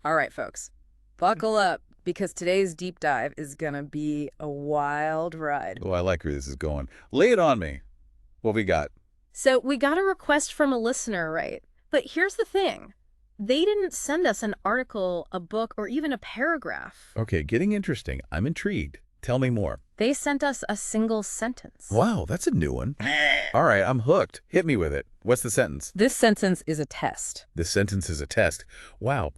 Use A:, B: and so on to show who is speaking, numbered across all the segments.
A: All right, folks, buckle up because today's deep dive is going to be a wild ride.
B: Oh, I like where this is going. Lay it on me. What we got?
A: So we got a request from a listener, right? But here's the thing. They didn't send us an article, a book, or even a paragraph.
B: Okay, getting interesting. I'm intrigued. Tell me more.
A: They sent us a single sentence.
B: Wow, that's a new one. All right, I'm hooked. Hit me with it. What's the sentence?
A: This sentence is a test.
B: This sentence is a test. Wow.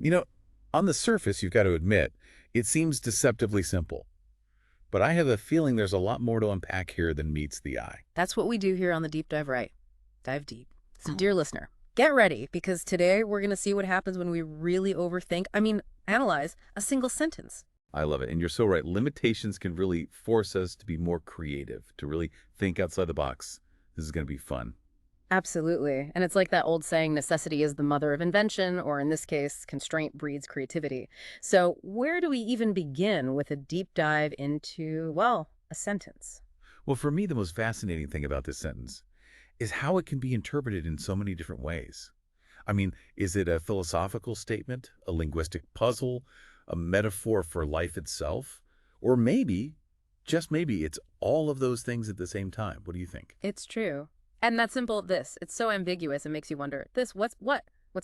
B: On the surface, you've got to admit, it seems deceptively simple. But I have a feeling there's a lot more to unpack here than meets the eye.
A: That's what we do here on the Deep Dive, right? Dive deep. So, dear listener, get ready because today we're going to see what happens when we really overthink, analyze a single sentence.
B: I love it. And you're so right. Limitations can really force us to be more creative, to really think outside the box. This is going to be fun.
A: Absolutely. And it's like that old saying, necessity is the mother of invention, or in this case, constraint breeds creativity. So where do we even begin with a deep dive into, well, a sentence?
B: Well, for me, the most fascinating thing about this sentence is how it can be interpreted in so many different ways. Is it a philosophical statement, a linguistic puzzle, a metaphor for life itself? Or maybe, just maybe, it's all of those things at the same time. What do you think?
A: It's true. And that simple, it's so ambiguous, it makes you wonder, what's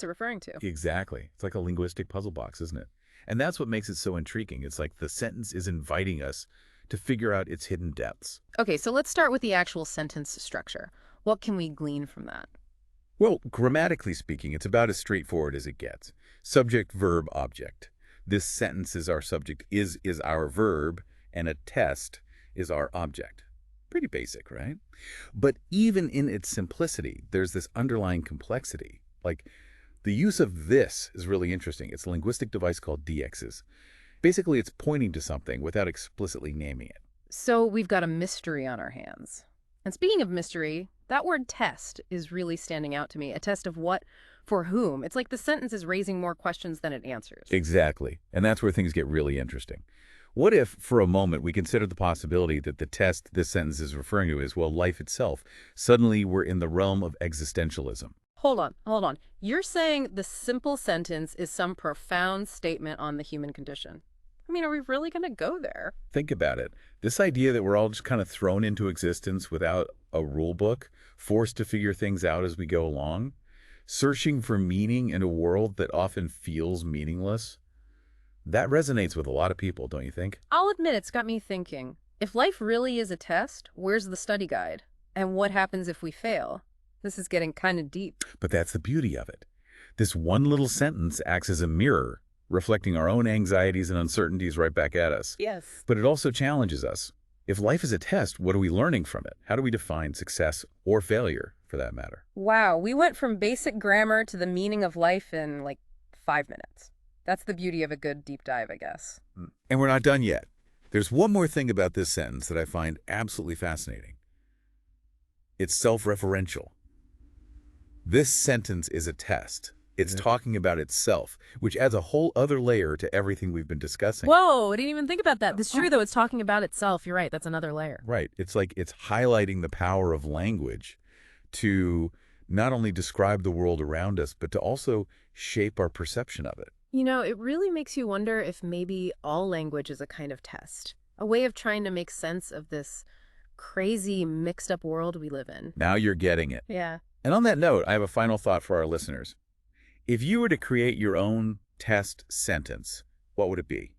A: it referring to?
B: Exactly. It's like a linguistic puzzle box, isn't it? And that's what makes it so intriguing. It's like the sentence is inviting us to figure out its hidden depths.
A: Okay, so let's start with the actual sentence structure. What can we glean from that?
B: Well, grammatically speaking, it's about as straightforward as it gets. Subject, verb, object. This sentence is our subject, is our verb, and a test is our object. Pretty basic, right? But even in its simplicity, there's this underlying complexity. Like, the use of this is really interesting. It's a linguistic device called DXs. Basically, it's pointing to something without explicitly naming it.
A: So we've got a mystery on our hands. And speaking of mystery, that word test is really standing out to me. A test of what? For whom? It's like the sentence is raising more questions than it answers.
B: Exactly. And that's where things get really interesting. What if, for a moment, we consider the possibility that the test this sentence is referring to is, well, life itself? Suddenly, we're in the realm of existentialism.
A: Hold on. You're saying the simple sentence is some profound statement on the human condition. Are we really going to go there?
B: Think about it. This idea that we're all just kind of thrown into existence without a rule book, forced to figure things out as we go along, searching for meaning in a world that often feels meaningless, that resonates with a lot of people, don't you think?
A: I'll admit it's got me thinking. If life really is a test, where's the study guide? And what happens if we fail? This is getting kind of deep.
B: But that's the beauty of it. This one little sentence acts as a mirror, reflecting our own anxieties and uncertainties right back at us.
A: Yes.
B: But it also challenges us. If life is a test, what are we learning from it? How do we define success or failure, for that matter?
A: Wow, we went from basic grammar to the meaning of life in, 5 minutes. That's the beauty of a good deep dive, I guess.
B: And we're not done yet. There's one more thing about this sentence that I find absolutely fascinating. It's self-referential. This sentence is a test. It's talking about itself, which adds a whole other layer to everything we've been discussing.
A: Whoa, I didn't even think about that. It's true, though. It's talking about itself. You're right. That's another layer.
B: Right. It's like it's highlighting the power of language to not only describe the world around us, but to also shape our perception of it.
A: It really makes you wonder if maybe all language is a kind of test, a way of trying to make sense of this crazy, mixed-up world we live in.
B: Now you're getting it.
A: Yeah.
B: And on that note, I have a final thought for our listeners. If you were to create your own test sentence, what would it be?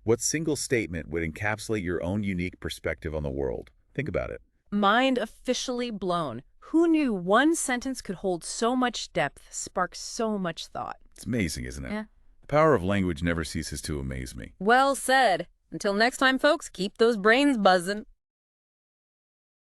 B: What single statement would encapsulate your own unique perspective on the world? Think about it.
A: Mind officially blown. Who knew one sentence could hold so much depth, spark so much thought?
B: It's amazing, isn't it?
A: Yeah.
B: The power of language never ceases to amaze me.
A: Well said. Until next time, folks, keep those brains buzzing.